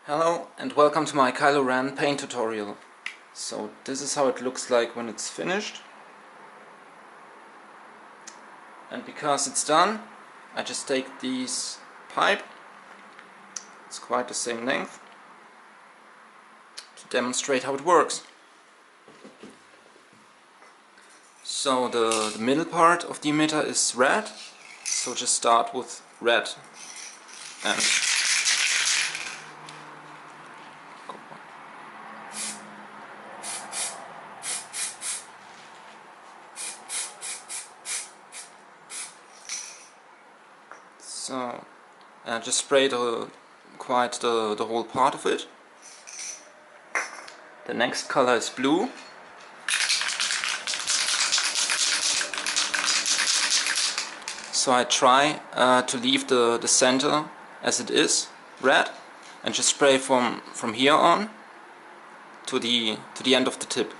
Hello and welcome to my Kylo Ren paint tutorial. So this is how it looks like when it's finished. And because it's done, I just take this pipe, it's quite the same length, to demonstrate how it works. So the middle part of the emitter is red, so just start with red and so just spray quite the whole part of it. The next color is blue. So I try to leave the center as it is, red, and just spray from here on to the end of the tip.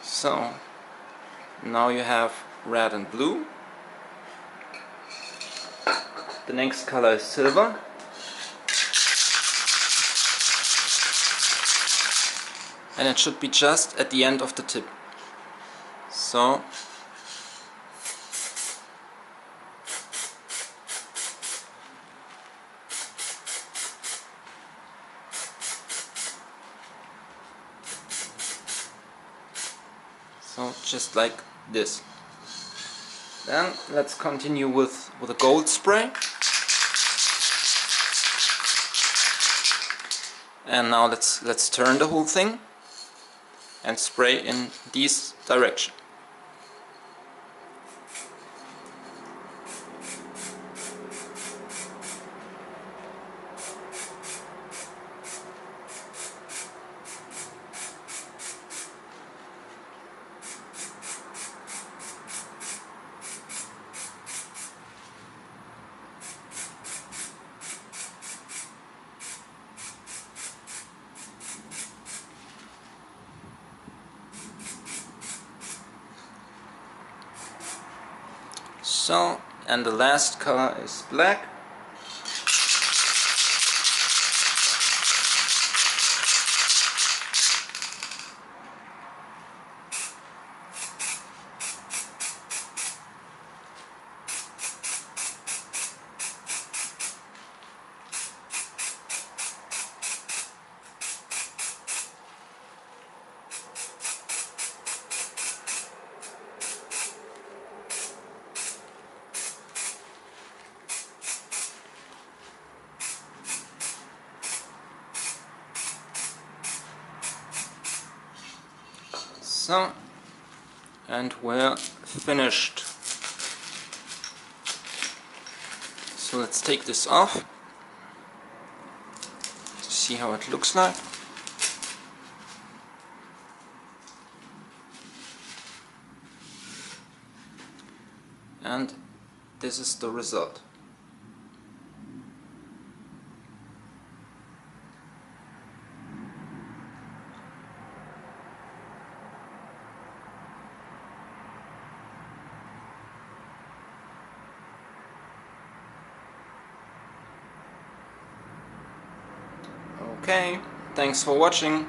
So now you have red and blue. The next color is silver. And it should be just at the end of the tip. So just like this. Then let's continue with a gold spray. And now let's turn the whole thing and spray in this direction. So, and the last color is black. So, and we're finished. So let's take this off to see how it looks like. And this is the result. Okay, thanks for watching.